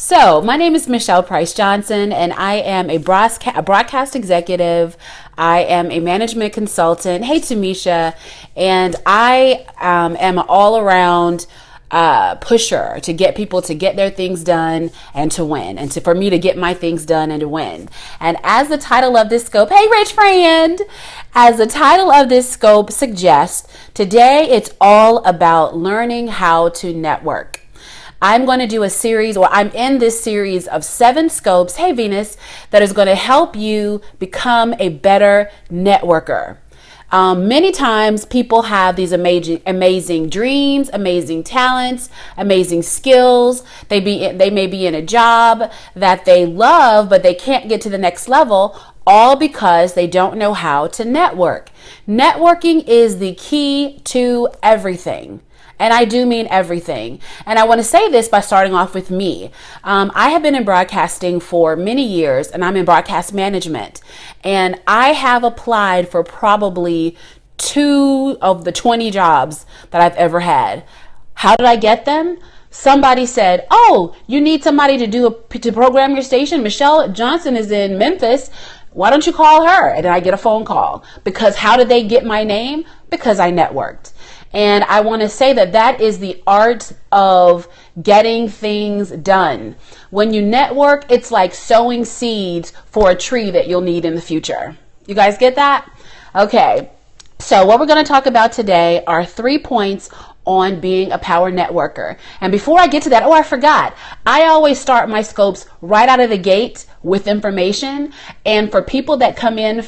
So, my name is Michelle Price Johnson, and I am a broadcast executive. I am a management consultant. Hey, Tamisha. And I am an all around pusher to get people to get their things done and to win, and for me to get my things done and to win. And as the title of this scope, hey, rich friend, as the title of this scope suggests, today it's all about learning how to network. I'm going to do a series, or I'm in this series of 7 scopes, hey Venus, that is going to help you become a better networker. Many times people have these amazing dreams, amazing talents, amazing skills. They may be in a job that they love, but they can't get to the next level, all because they don't know how to network. Networking is the key to everything. And I do mean everything. And I want to say this by starting off with me. I have been in broadcasting for many years, and I'm in broadcast management. And I have applied for probably 2 of the 20 jobs that I've ever had. How did I get them? Somebody said, oh, you need somebody to program your station. Michelle Johnson is in Memphis. Why don't you call her? And then I get a phone call. Because how did they get my name? Because I networked. And I want to say that is the art of getting things done. When you network, it's like sowing seeds for a tree that you'll need in the future. You guys get that? Okay. So what we're going to talk about today are 3 points on being a power networker. And before I get to that, I forgot. I always start my scopes right out of the gate with information. And for people that come in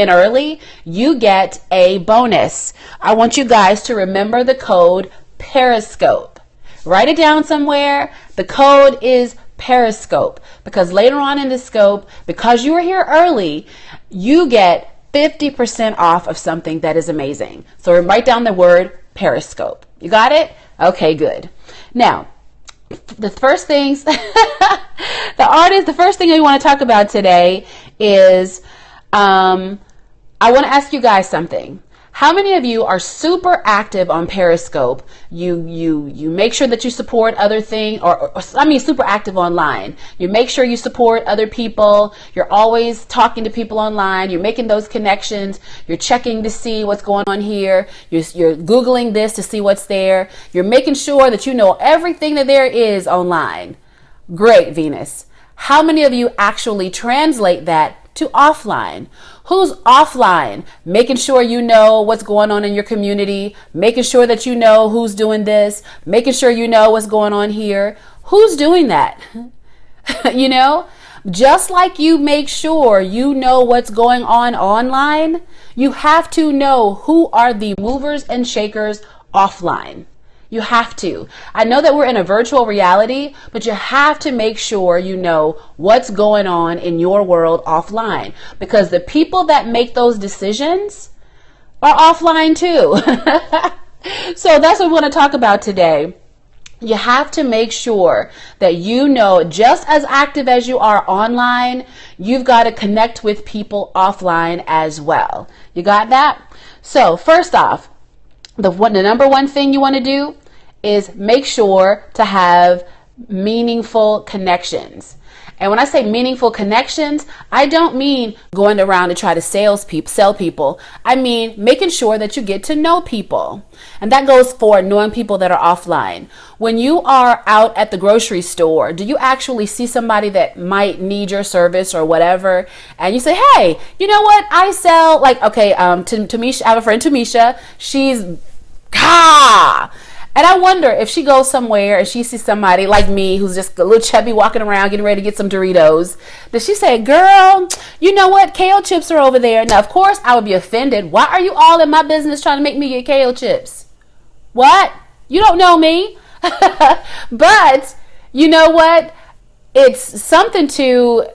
early, you get a bonus. I want you guys to remember the code Periscope. Write it down somewhere. The code is Periscope, because later on in the scope, because you were here early, you get 50% off of something that is amazing. So write down the word Periscope. You got it? Okay, good. Now, the first thing we want to talk about today is, I want to ask you guys something. How many of you are super active on Periscope? You make sure that you support other things, super active online. You make sure you support other people. You're always talking to people online. You're making those connections. You're checking to see what's going on here. You're Googling this to see what's there. You're making sure that you know everything that there is online. Great, Venus. How many of you actually translate that to offline? Who's offline? Making sure you know what's going on in your community, making sure that you know who's doing this, making sure you know what's going on here. Who's doing that? You know, just like you make sure you know what's going on online, you have to know who are the movers and shakers offline. You have to. I know that we're in a virtual reality, but you have to make sure you know what's going on in your world offline, because the people that make those decisions are offline too. So that's what we want to talk about today. You have to make sure that you know, just as active as you are online, you've got to connect with people offline as well. You got that? So first off, the number one thing you want to do is make sure to have meaningful connections. And when I say meaningful connections, I don't mean going around to try to sell people. I mean making sure that you get to know people. And that goes for knowing people that are offline. When you are out at the grocery store, do you actually see somebody that might need your service or whatever? And you say, hey, you know what? I sell, Tamisha, I have a friend, Tamisha. She's, and I wonder if she goes somewhere and she sees somebody like me who's just a little chubby walking around getting ready to get some Doritos. Does she say, girl, you know what? Kale chips are over there. Now, of course, I would be offended. Why are you all in my business trying to make me get kale chips? What? You don't know me. But you know what? It's something to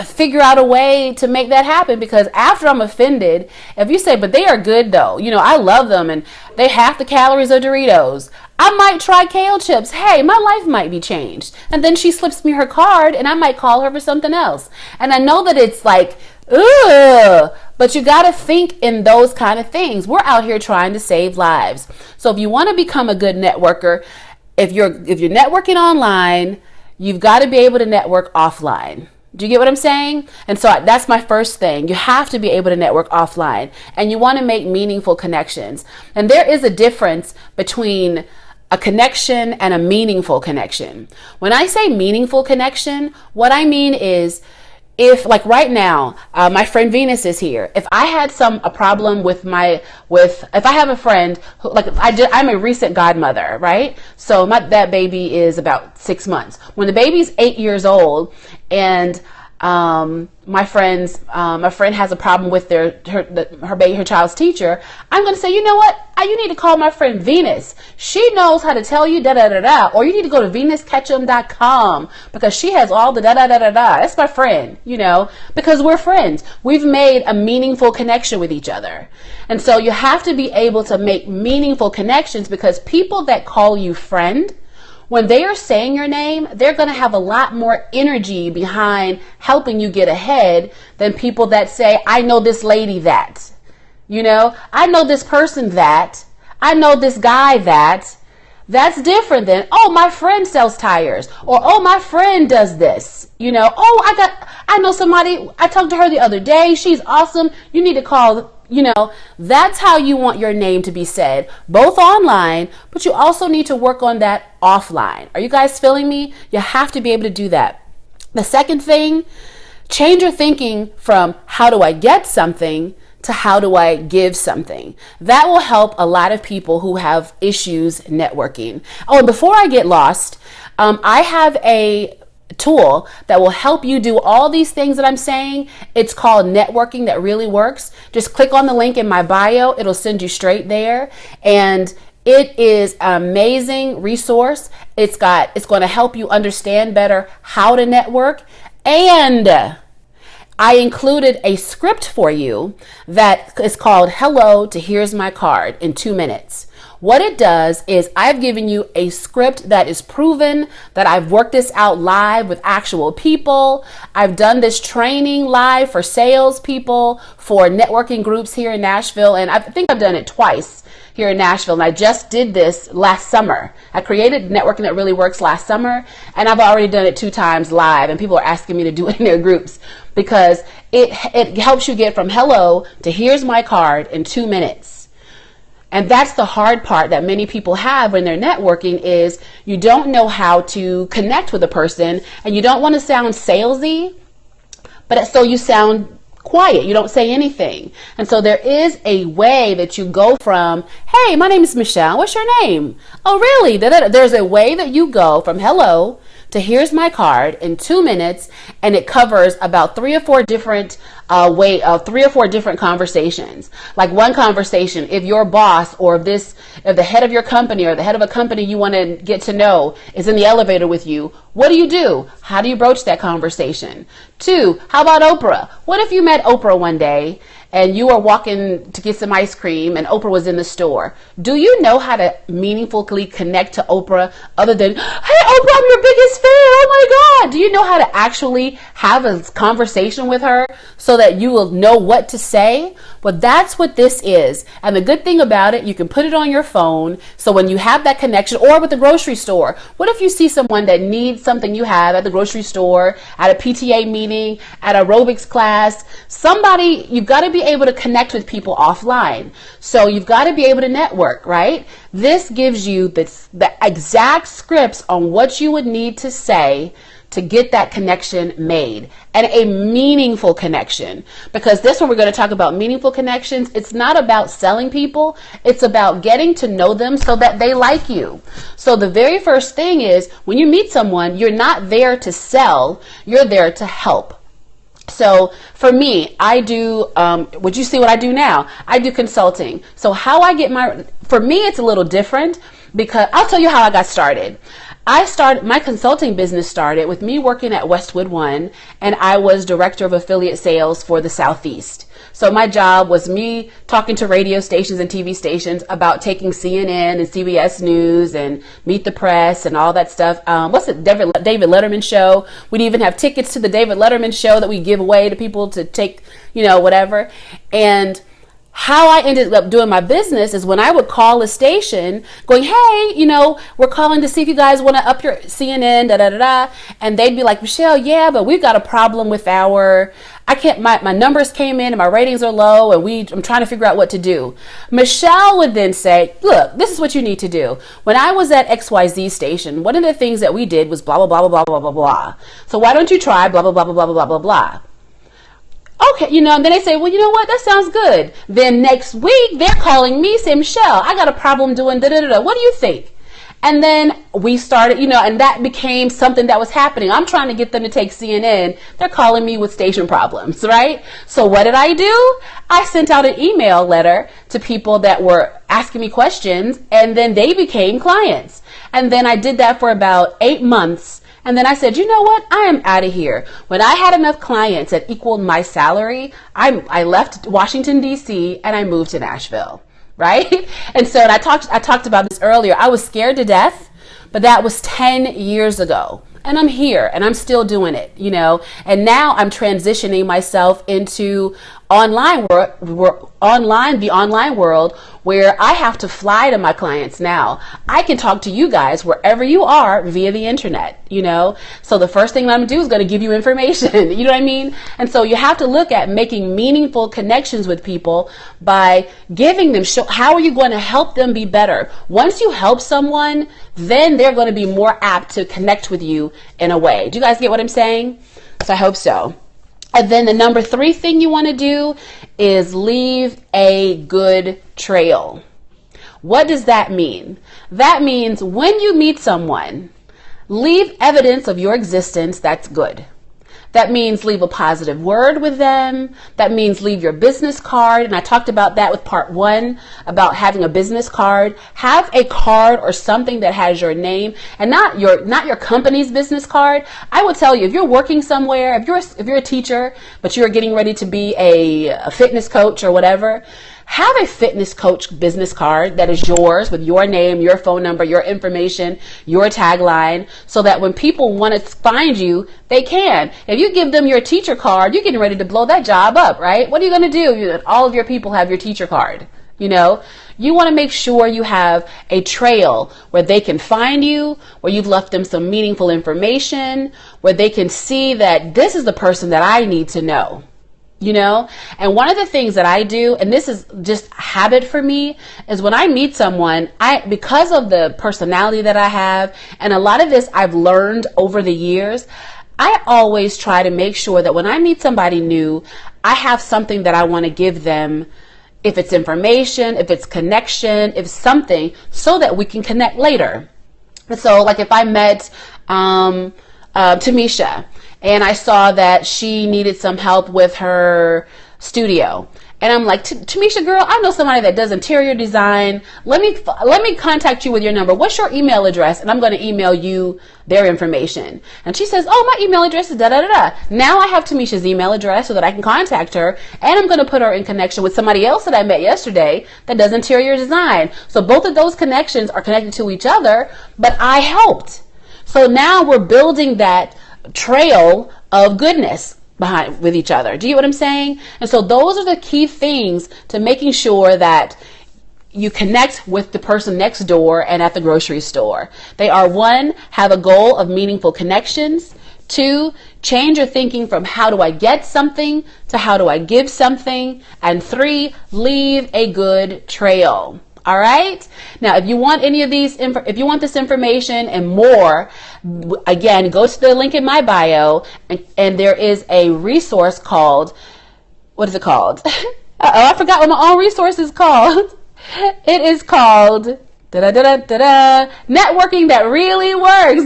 figure out a way to make that happen, because after I'm offended, if you say, but they are good though, you know, I love them and they half the calories of Doritos, I might try kale chips. Hey, my life might be changed. And then she slips me her card and I might call her for something else. And I know that it's like, ugh, but you got to think in those kind of things. We're out here trying to save lives. So if you want to become a good networker, if you're networking online, you've got to be able to network offline. Do you get what I'm saying? And so that's my first thing. You have to be able to network offline, and you want to make meaningful connections. And there is a difference between a connection and a meaningful connection. When I say meaningful connection, what I mean is, if like right now, my friend Venus is here. If I had a problem with if I have a friend who, like I'm a recent godmother, right? So that baby is about 6 months. When the baby's 8 years old, and my friend has a problem with her child's teacher, I'm going to say, you know what? You need to call my friend Venus. She knows how to tell you da da da da, or you need to go to venusketchum.com because she has all the da da da da da. That's my friend, because we're friends. We've made a meaningful connection with each other. And so you have to be able to make meaningful connections, because people that call you friend, when they are saying your name, they're going to have a lot more energy behind helping you get ahead than people that say, I know this lady that, I know this person that, I know this guy that. That's different than, oh, my friend sells tires, or, oh, my friend does this, oh, I know somebody, I talked to her the other day. She's awesome. You need to call. That's how you want your name to be said, both online, but you also need to work on that offline. Are you guys feeling me? You have to be able to do that. The second thing, change your thinking from how do I get something to how do I give something. That will help a lot of people who have issues networking. Oh, and before I get lost, I have a tool that will help you do all these things that I'm saying. It's called Networking That Really Works. Just click on the link in my bio. It'll send you straight there. And it is an amazing resource. It's going to help you understand better how to network. And I included a script for you that is called Hello to Here's My Card in 2 minutes. What it does is I've given you a script that is proven, that I've worked this out live with actual people. I've done this training live for salespeople, for networking groups here in Nashville. And I think I've done it twice here in Nashville. And I just did this last summer. I created Networking That Really Works last summer, and I've already done it 2 times live. And people are asking me to do it in their groups because it helps you get from hello to here's my card in 2 minutes. And that's the hard part that many people have when they're networking, is you don't know how to connect with a person, and you don't want to sound salesy, but so you sound quiet. You don't say anything. And so there is a way that you go from, hey, my name is Michelle. What's your name? Oh, really? There's a way that you go from hello to here's my card in 2 minutes, and it covers about 3 or 4 different 3 or 4 different conversations. Like one conversation, if your boss or if the head of your company or the head of a company you want to get to know is in the elevator with you, what do you do? How do you broach that conversation? 2, how about Oprah? What if you met Oprah one day and you were walking to get some ice cream and Oprah was in the store? Do you know how to meaningfully connect to Oprah other than, hey, Oprah, I'm your biggest fan. Oh my God. Do you know how to actually have a conversation with her so that you will know what to say? Well, that's what this is. And the good thing about it, you can put it on your phone. So when you have that connection, or with the grocery store, what if you see someone that needs something you have at the grocery store, at a PTA meeting, at aerobics class, you've got to be able to connect with people offline. So you've got to be able to network, right? This gives you the exact scripts on what you would need to say to get that connection made, and a meaningful connection. Because this one, we're going to talk about meaningful connections. It's not about selling people. It's about getting to know them so that they like you. So the very first thing is, when you meet someone, you're not there to sell, you're there to help. So for me, I do, would you see what I do now? I do consulting. So how I get for me, it's a little different, because I'll tell you how I got started. My consulting business started with me working at Westwood One, and I was director of affiliate sales for the Southeast. So my job was me talking to radio stations and TV stations about taking CNN and CBS News and Meet the Press and all that stuff. What's it, David Letterman show? We'd even have tickets to the David Letterman show that we give away to people to take, whatever. And how I ended up doing my business is when I would call a station going, hey, we're calling to see if you guys want to up your CNN, da da da da. And they'd be like, Michelle, yeah, but we've got a problem with my numbers came in and my ratings are low and I'm trying to figure out what to do. Michelle would then say, look, this is what you need to do. When I was at XYZ station, one of the things that we did was blah, blah, blah, blah, blah, blah, blah, blah. So why don't you try blah, blah, blah, blah, blah, blah, blah, blah. Okay, and then they say, well, you know what? That sounds good. Then next week, they're calling me saying, Michelle, I got a problem doing da-da-da-da. What do you think? And then we started, and that became something that was happening. I'm trying to get them to take CNN. They're calling me with station problems, right? So what did I do? I sent out an email letter to people that were asking me questions, and then they became clients. And then I did that for about 8 months. And then I said, you know what? I am out of here. When I had enough clients that equaled my salary, I left Washington, D.C., and I moved to Nashville, right? And so I talked about this earlier. I was scared to death, but that was 10 years ago. And I'm here, and I'm still doing it, And now I'm transitioning myself into the online world, where I have to fly to my clients now. I can talk to you guys wherever you are via the internet, So the first thing I'm going to do is going to give you information, you know what I mean? And so you have to look at making meaningful connections with people by giving them, how are you going to help them be better? Once you help someone, then they're going to be more apt to connect with you in a way. Do you guys get what I'm saying? So I hope so. And then the number 3 thing you want to do is leave a good trail. What does that mean? That means when you meet someone, leave evidence of your existence that's good. That means leave a positive word with them. That means leave your business card. And I talked about that with part 1 about having a business card. Have a card or something that has your name and not your company's business card. I would tell you, if you're working somewhere, if you're a teacher, but you're getting ready to be a fitness coach or whatever, have a fitness coach business card that is yours with your name, your phone number, your information, your tagline, so that when people want to find you, they can. If you give them your teacher card, you're getting ready to blow that job up, right? What are you going to do? All of your people have your teacher card. You want to make sure you have a trail where they can find you, where you've left them some meaningful information, where they can see that this is the person that I need to know. And one of the things that I do, and this is just habit for me, is when I meet someone, because of the personality that I have, and a lot of this I've learned over the years, I always try to make sure that when I meet somebody new, I have something that I want to give them, if it's information, if it's connection, if something, so that we can connect later. So like if I met Tamisha, and I saw that she needed some help with her studio. And I'm like, Tamisha, girl, I know somebody that does interior design. Let me contact you with your number. What's your email address? And I'm going to email you their information. And she says, oh, my email address is da-da-da-da. Now I have Tamisha's email address so that I can contact her. And I'm going to put her in connection with somebody else that I met yesterday that does interior design. So both of those connections are connected to each other, but I helped. So now we're building that trail of goodness with each other. Do you get what I'm saying? And so those are the key things to making sure that you connect with the person next door and at the grocery store. They are 1, have a goal of meaningful connections. 2, change your thinking from how do I get something to how do I give something. And 3, leave a good trail. All right. Now, if you want any of these, if you want this information and more, again, go to the link in my bio, and there is a resource called, what is it called? I forgot what my own resource is called. It is called Networking That Really Works.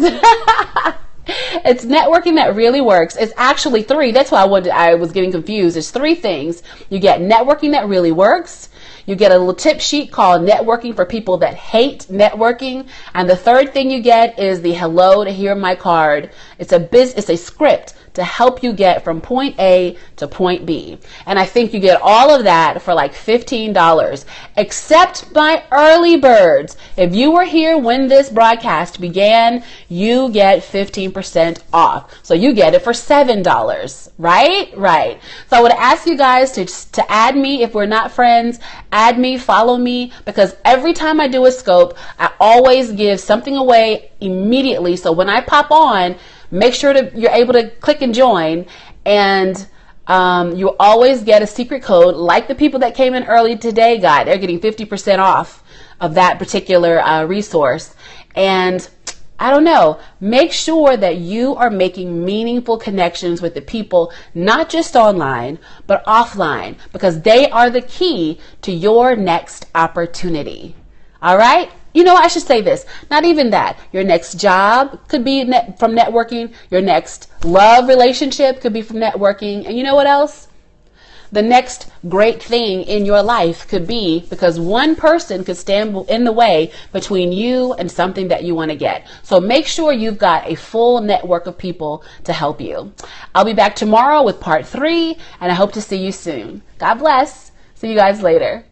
It's networking that really works. It's actually 3. That's why I was getting confused. There's 3 things. You get networking that really works. You get a little tip sheet called Networking for People That Hate Networking. And the third thing you get is the Hello to Hear My card. It's a script to help you get from point A to point B. And I think you get all of that for like $15, except my early birds. If you were here when this broadcast began, you get 15% off. So you get it for $7, right? Right. So I would ask you guys to add me. If we're not friends, add me, follow me, because every time I do a scope, I always give something away immediately. So when I pop on, make sure you're able to click and join, and you always get a secret code like the people that came in early today got. They're getting 50% off of that particular resource. And I don't know, make sure that you are making meaningful connections with the people, not just online, but offline, because they are the key to your next opportunity. All right? You know, I should say this, not even that. Your next job could be from networking. Your next love relationship could be from networking. And you know what else? The next great thing in your life could be because one person could stand in the way between you and something that you want to get. So make sure you've got a full network of people to help you. I'll be back tomorrow with part 3, and I hope to see you soon. God bless. See you guys later.